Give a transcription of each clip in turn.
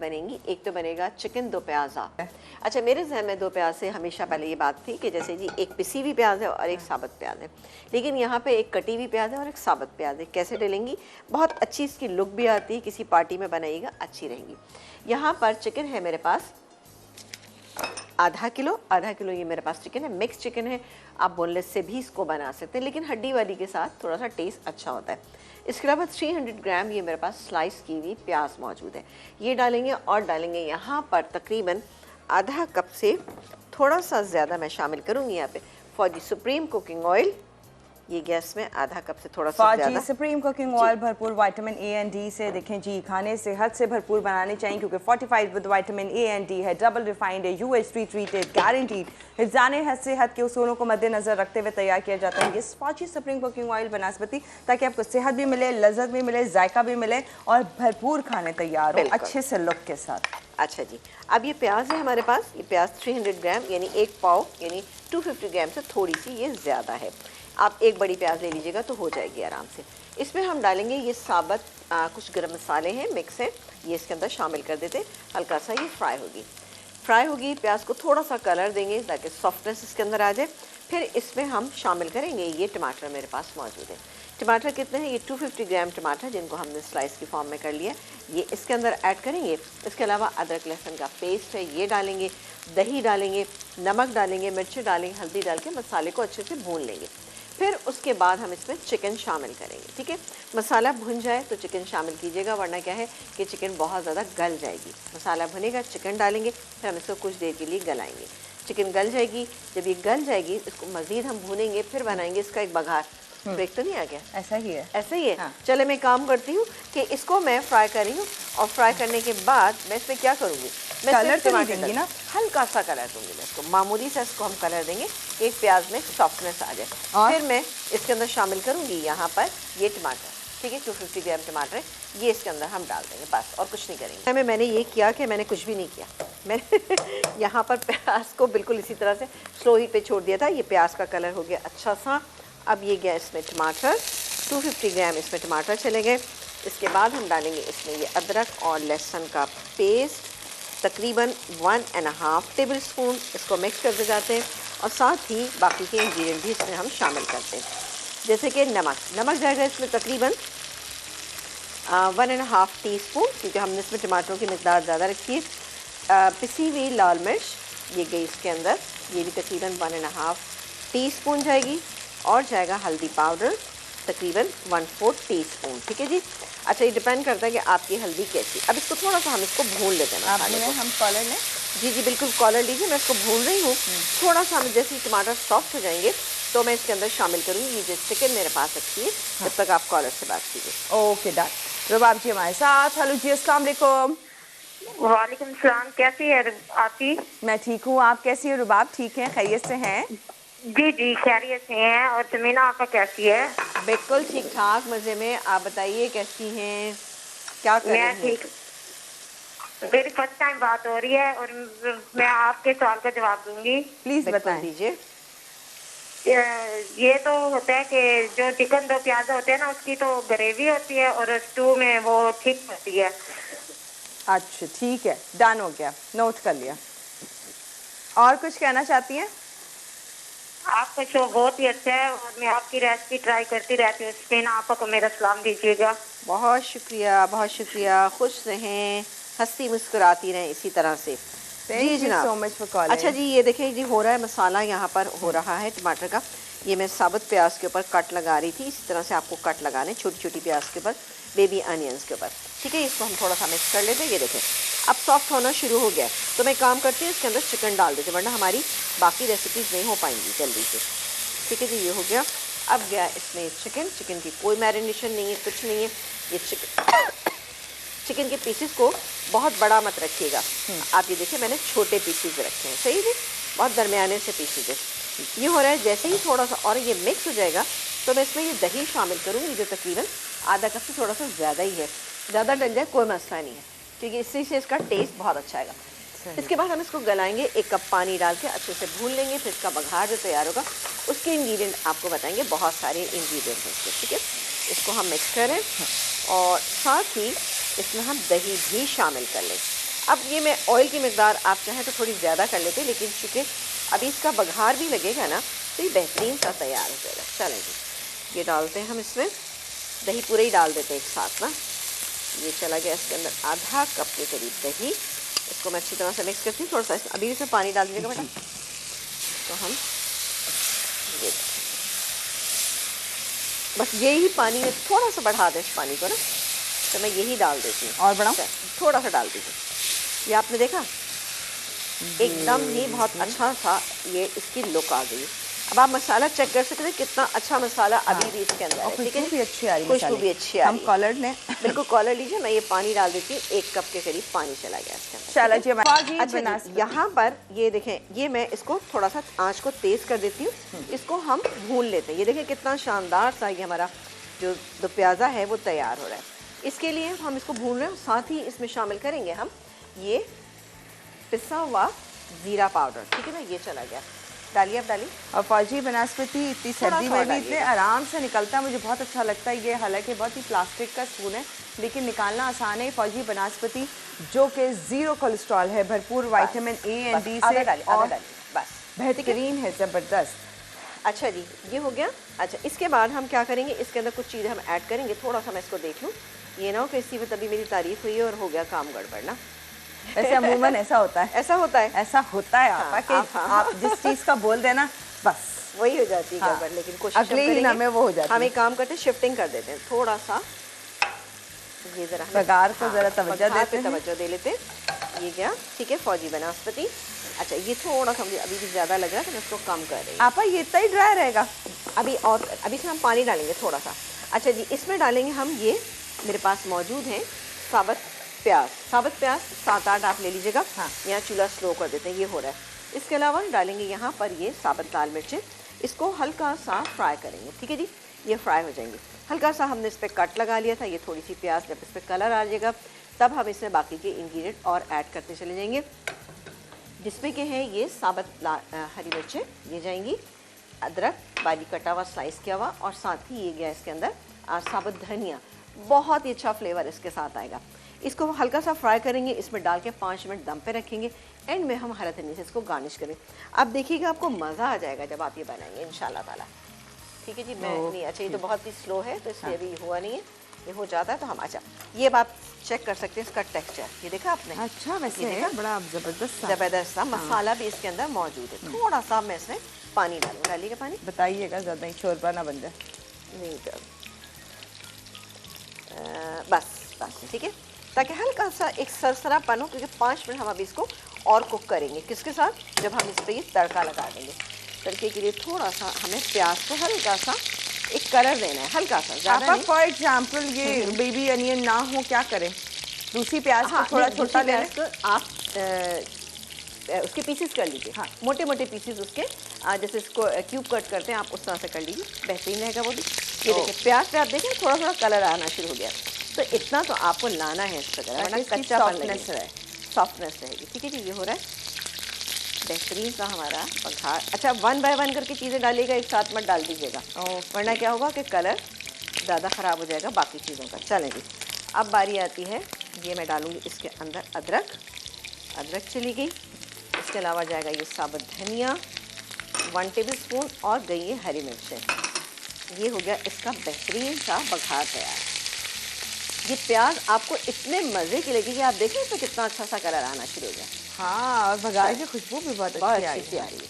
बनेंगी। एक तो बनेगा चिकन दो प्याज़ा। अच्छा, मेरे जहन में दो प्याज से हमेशा पहले ये बात थी कि जैसे जी एक पिसी हुई प्याज है और एक साबुत प्याज है, लेकिन यहाँ पे एक कटी हुई प्याज है और एक साबुत प्याज है। कैसे डलेंगी? बहुत अच्छी इसकी लुक भी आती है, किसी पार्टी में बनाइएगा अच्छी रहेंगी। यहाँ पर चिकन है मेरे पास आधा किलो ये मेरे पास चिकन है। मिक्स चिकन है, आप बोनलेस से भी इसको बना सकते हैं, लेकिन हड्डी वाली के साथ थोड़ा सा टेस्ट अच्छा होता है। इसके अलावा 300 ग्राम ये मेरे पास स्लाइस की हुई प्याज मौजूद है, ये डालेंगे। और डालेंगे यहाँ पर तकरीबन आधा कप से थोड़ा सा ज़्यादा मैं शामिल करूँगी यहाँ पे फौजी सुप्रीम कुकिंग ऑयल। ये गैस में आधा कप से थोड़ा सा ज़्यादा सुप्रीम कुकिंग ऑयल भरपूर विटामिन ए एंड डी से देखें जी, खाने सेहत से भरपूर बनाने चाहिए क्योंकि fortified with vitamin A and D है, डबल रिफाइंड है, UHT ट्रीटेड, गारंटीड। हिफ्ज़ाने सेहत के उसूलों को मद्देनजर रखते हुए तैयार किया जाता है ये फौजी सुप्रीम कुकिंग ऑयल बनस्पति, ताकि आपको सेहत भी मिले, लज्जत भी मिले, जायका भी मिले और भरपूर खाने तैयार हो अच्छे से लुक के साथ। अच्छा जी, अब ये प्याज है हमारे पास, ये प्याज 300 ग्राम यानी एक पाव यानी 250 ग्राम से थोड़ी सी ये ज़्यादा है। आप एक बड़ी प्याज ले लीजिएगा तो हो जाएगी आराम से। इसमें हम डालेंगे ये साबुत कुछ गरम मसाले हैं, मिक्स हैं, ये इसके अंदर शामिल कर देते। हल्का सा ये फ्राई होगी प्याज को थोड़ा सा कलर देंगे ताकि सॉफ्टनेस इसके अंदर आ जाए। फिर इसमें हम शामिल करेंगे ये टमाटर मेरे पास मौजूद है। टमाटर कितने हैं? ये 250 ग्राम टमाटर जिनको हमने स्लाइस की फॉर्म में कर लिया, ये इसके अंदर ऐड करेंगे। इसके अलावा अदरक लहसुन का पेस्ट है, ये डालेंगे। दही डालेंगे, नमक डालेंगे, मिर्ची डालेंगे, हल्दी डाल के मसाले को अच्छे से भून लेंगे। फिर उसके बाद हम इसमें चिकन शामिल करेंगे। ठीक है, मसाला भुन जाए तो चिकन शामिल कीजिएगा, वरना क्या है कि चिकन बहुत ज़्यादा गल जाएगी। मसाला भुनेगा, चिकन डालेंगे, फिर हम इसको कुछ देर के लिए गलाएंगे। चिकन गल जाएगी, जब ये गल जाएगी इसको मज़ीद हम भूनेंगे, फिर बनाएंगे इसका एक बघार। ब्रेक तो नहीं आ गया? ऐसा ही है, ऐसा ही है। हाँ। चले मैं काम करती हूँ कि इसको मैं फ्राई कर रही हूँ और फ्राई करने के बाद मैं इसमें क्या करूँगी, मैं कलर तो नहीं देंगी ना? हल्का सा कलर दूंगी मैं इसको, मामूली सा इसको हम कलर देंगे, एक प्याज में सॉफ्टनेस आ जाए। फिर मैं इसके अंदर शामिल करूँगी यहाँ पर ये टमाटर। ठीक है, 250 ग्राम टमाटर है, ये इसके अंदर हम डाल देंगे, बस और कुछ नहीं करेंगे। मैंने ये किया कि मैंने कुछ भी नहीं किया, मैंने यहाँ पर प्याज को बिल्कुल इसी तरह से स्लो हीट पे छोड़ दिया था। ये प्याज का कलर हो गया अच्छा सा। अब ये गैस में टमाटर 250 ग्राम इसमें टमाटर चले गए। इसके बाद हम डालेंगे इसमें ये अदरक और लहसुन का पेस्ट, तकरीबन 1.5 टेबल स्पून। इसको मिक्स करते जाते हैं और साथ ही बाकी के इंग्रेडिएंट भी इसमें हम शामिल करते हैं, जैसे कि नमक जाएगा इसमें तकरीबन 1.5 टीस्पून, क्योंकि हमने इसमें टमाटरों की मिकदार ज़्यादा रखी है। पिसी हुई लाल मिर्च ये गई इसके अंदर, ये भी तकरीबन 1.5 टीस्पून जाएगी। और जाएगा हल्दी पाउडर तकरीबन 1/4 टीस्पून। ठीक है जी। अच्छा, ये डिपेंड करता है कि आपकी हल्दी कैसी। अब इसको थोड़ा सा हम इसको भून लेते हैं मसाले को। हम कॉलर लें? जी बिल्कुल, कॉलर लीजिए, मैं इसको भून रही हूँ। थोड़ा सा हम जैसे ही टमाटर सॉफ्ट हो जाएंगे तो मैं इसके अंदर शामिल करूँगी ये जो चिकन मेरे पास रखी है। तब तक आप कॉलर से बात कीजिए। Okay done. रुबाब जी हमारे साथ। हेलो जी, अस्सलाम वालेकुम। वालेकुम सलाम, कैसी है आपकी? मैं ठीक हूँ, आप कैसी है रुबाब? ठीक हैं, खैरियत से हैं? जी जी खैरियत से हैं। और जमीना आपका कैसी है? बिल्कुल ठीक ठाक, मज़े में। आप बताइए कैसी हैं, क्या कर रही हैं? मैं ठीक। मेरी फर्स्ट टाइम बात हो रही है और मैं आपके सवाल का जवाब दूंगी। प्लीज बता दीजिए। ये तो होता है कि जो चिकन दो प्याज होते हैं ना, उसकी तो ग्रेवी होती है और स्टू में वो थिक होती है। अच्छा ठीक है, डन हो गया, नोट कर लिया। और कुछ कहना चाहती हैं? आपका शो बहुत ही अच्छा है और मैं आपकी रेसिपी ट्राई करती रहती हूँ। स्पेन आपा को मेरा सलाम दीजिएगा। बहुत शुक्रिया, बहुत शुक्रिया। खुश रहें, हंसती मुस्कुराती रहें इसी तरह से। जी जनाब, so much for calling. अच्छा जी, ये देखिए जी हो रहा है मसाला यहाँ पर हो रहा है टमाटर का। ये मैं साबुत प्याज के ऊपर कट लगा रही थी, इसी तरह से आपको कट लगाने छोटी छोटी प्याज के ऊपर, बेबी अनियंस के ऊपर। ठीक है, इसको हम थोड़ा सा मिक्स कर लेते हैं। ये देखें अब सॉफ्ट होना शुरू हो गया है, तो मैं काम करती हूँ इसके अंदर चिकन डाल देते, वरना हमारी बाकी रेसिपीज़ नहीं हो पाएंगी जल्दी से। ठीक है जी, ये हो गया। अब गया इसमें चिकन की कोई मैरिनेशन नहीं है, कुछ नहीं है। ये चिकन के पीसेस को बहुत बड़ा मत रखिएगा। आप ये देखिए मैंने छोटे पीसेस रखे हैं, सही है, बहुत दरमियाने से पीसेस है। ये हो रहा है, जैसे ही थोड़ा सा और ये मिक्स हो जाएगा तो मैं इसमें ये दही शामिल करूँगी, जो तकरीबन आधा कप से थोड़ा सा ज़्यादा ही है। ज़्यादा डल जाए कोई मसला नहीं है, क्योंकि इससे इसका टेस्ट बहुत अच्छा आएगा। इसके बाद हम इसको गलाएंगे, 1 कप पानी डाल के अच्छे से भून लेंगे। फिर इसका बघार जो तैयार होगा उसके इंग्रेडिएंट आपको बताएंगे, बहुत सारे इंग्रेडिएंट हैं इसके। ठीक है, इसको हम मिक्स करें और साथ ही इसमें हम दही भी शामिल कर लें। अब ये मैं ऑयल की मकदार आप चाहें तो थोड़ी ज़्यादा कर लेते, लेकिन चूँकि अभी इसका बघार भी लगेगा ना तो ये बेहतरीन सा तैयार हो जाएगा। चलें जी, ये डालते हैं हम इसमें, दही पूरे ही डाल देते हैं एक साथ ना। ये चला गया इसके अंदर आधा कप के करीब दही। इसको मैं अच्छी तरह से मिक्स करती हूँ। थोड़ा सा अभी इसमें पानी डाल दीजिएगा बेटा। तो हम ये बस यही पानी में थोड़ा सा बढ़ा दें इस पानी को ना, तो मैं यही डाल देती हूँ। और बढ़ाऊं? थोड़ा सा डाल दीजिए। ये आपने देखा एकदम ही बहुत अच्छा सा ये इसकी लुक आ गई। अब आप मसाला चेक कर सकते हैं कितना अच्छा मसाला अभी भी इसके अंदर है। ठीक है, खुशबू भी अच्छी आ रही है, खुशबू भी अच्छी आ रही है। हम कॉलर ने बिल्कुल कॉलर लीजिए। मैं ये पानी डाल देती हूँ, 1 कप के करीब पानी चला गया इसके अंदर। चला जी। अच्छा जी, यहाँ पर ये देखें, ये मैं इसको थोड़ा सा आंच को तेज़ कर देती हूँ। इसको हम भून लेते हैं। ये देखें कितना शानदार सा ये हमारा जो दो प्याज़ा है वो तैयार हो रहा है। इसके लिए हम इसको भून रहे हैं। साथ ही इसमें शामिल करेंगे हम ये पिसा हुआ ज़ीरा पाउडर। ठीक है ना, ये चला गया। डालिए, अब डालिए। और फौजी बनास्पति इतनी सर्दी में भी इतने आराम से निकलता है, मुझे बहुत अच्छा लगता है। ये हालांकि बहुत ही प्लास्टिक का स्पून है, लेकिन निकालना आसान है। फौजी बनास्पति जो कि 0 कोलेस्ट्रॉल है, भरपूर विटामिन ए एंड डी से और बस बेहतरीन है, ज़बरदस्त। अच्छा जी, ये हो गया। अच्छा, इसके बाद हम क्या करेंगे, इसके अंदर कुछ चीज़ें हम ऐड करेंगे। थोड़ा सा मैं इसको देख लूँ, ये ना हो कि इसी में तभी मेरी तारीफ हुई है और हो गया काम गड़बड़ ना। ऐसे अमूमन ऐसा होता है, ऐसा होता है, ऐसा होता है आपा कि आप जिस चीज़ का बोल देना बस वही हो जाती है गड़बड़। लेकिन कोशिश अगले ही ना में वो हो जाती है। हम एक काम करते हैं, शिफ्टिंग कर देते हैं थोड़ा सा। ये जरा बघार को जरा तवज्जो देते हैं, तवज्जो दे लेते हैं। ये क्या, ठीक है, फौजी बनास्पति। अच्छा, ये थोड़ा सा मुझे अभी भी ज़्यादा लग रहा है तो मैं इसको कम कर रही हूँ। आपा ये इतना ही ड्राई रहेगा अभी, और अभी इसमें हम पानी डालेंगे थोड़ा सा। अच्छा जी, इसमें डालेंगे हम ये मेरे पास मौजूद हैं साबुत प्याज। साबुत प्याज 7-8 आप ले लीजिएगा। हाँ। यहाँ चूल्हा स्लो कर देते हैं, ये हो रहा है। इसके अलावा डालेंगे यहाँ पर ये साबुत लाल मिर्चें। इसको हल्का सा फ्राई करेंगे। ठीक है जी, ये फ्राई हो जाएंगे। हल्का सा हमने इस पर कट लगा लिया था। ये थोड़ी सी प्याज जब इस पर कलर आ जाएगा तब हम इसमें बाकी के इंग्रेडिएंट और ऐड करते चले जाएंगे, जिसमें के हैं ये साबुत हरी मिर्चें, ये जाएंगी, अदरक बारीक कटा हुआ स्लाइस किया हुआ, और साथ ही ये गया इसके अंदर साबुत धनिया। बहुत ही अच्छा फ्लेवर इसके साथ आएगा। इसको हल्का सा फ्राई करेंगे, इसमें डाल के 5 मिनट दम पे रखेंगे। एंड में हम हरा धनिया से इसको गार्निश करें। अब देखिएगा आपको मज़ा आ जाएगा जब आप ये बनाएंगे इंशाल्लाह ताला। ठीक है जी, मैं नहीं, अच्छा ये तो बहुत ही स्लो है तो इसलिए अभी हुआ नहीं है। ये हो जाता है तो हम, अच्छा ये आप चेक कर सकते हैं इसका टेक्सचर। ये देखा आपने? अच्छा, वैसे बड़ा ज़बरदस्त सा मसाला भी इसके अंदर मौजूद है। थोड़ा सा मैं इसमें पानी डालूँ। डालिएगा पानी, बताइएगा ज़्यादा ही शोरबा ना बन जाए। नहीं तो बस बस ठीक है, ताकि हल्का सा एक सरसरापन हो, क्योंकि 5 मिनट हम अभी इसको और कुक करेंगे। किसके साथ? जब हम इस पर ये तड़का लगा देंगे। तड़के के लिए थोड़ा सा हमें प्याज को हल्का सा एक कलर देना है, हल्का सा, ज़्यादा नहीं। फॉर एग्जाम्पल ये बेबी अनियन ना हो, क्या करें? दूसरी प्याज को थोड़ा छोटा ले लें। आप उसके पीसेस कर लीजिए। हाँ, मोटे मोटे पीसेस उसके, जैसे इसको क्यूब कट करते हैं आप उस तरह से कर लीजिए, बेहतरीन रहेगा वो भी। ये देखिए प्याज पे आप देखें थोड़ा थोड़ा कलर आना शुरू हो गया, तो इतना तो आपको लाना है इस तरह, वरना कच्चापन लगेगा, सॉफ्टनेस रहेगी। ठीक है जी, ये हो रहा है बेहतरीन सा हमारा बघार। अच्छा, 1 बाय 1 करके चीज़ें डालिएगा, एक साथ मत डाल दीजिएगा, वरना क्या होगा कि कलर ज़्यादा ख़राब हो जाएगा बाकी चीज़ों का। चलें जी, अब बारी आती है, ये मैं डालूँगी इसके अंदर अदरक। अदरक चली गई। इसके अलावा जाएगा ये साबुत धनिया 1 टेबलस्पून, और गई है हरी मिर्चें। ये हो गया इसका बेहतरीन सा बघार तैयार। ये प्याज आपको इतने मज़े की लगेगी, आप देखें इसमें कितना अच्छा सा कलर आना शुरू हो गया। हाँ, और बघार की खुशबू भी बहुत अच्छी आ रही है।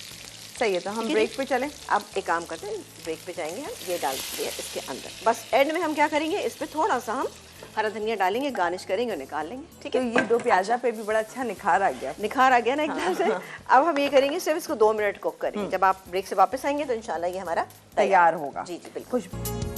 सही है, तो हम ब्रेक पे चलें। अब एक काम करते हैं, ब्रेक पे जाएंगे हम। ये डाल दिया इसके अंदर, बस एंड में हम क्या करेंगे, इस पर थोड़ा सा हम हरा धनिया डालेंगे, गार्निश करेंगे और निकाल लेंगे। ठीक है, तो ये 2 प्याजा पे भी बड़ा अच्छा निखार आ गया। निखार आ गया ना एकदम से। अब हम ये करेंगे, सिर्फ इसको 2 मिनट कुक करेंगे। जब आप ब्रेक से वापस आएंगे तो इंशाल्लाह ये हमारा तैयार होगा। जी जी बिल्कुल। खुशबू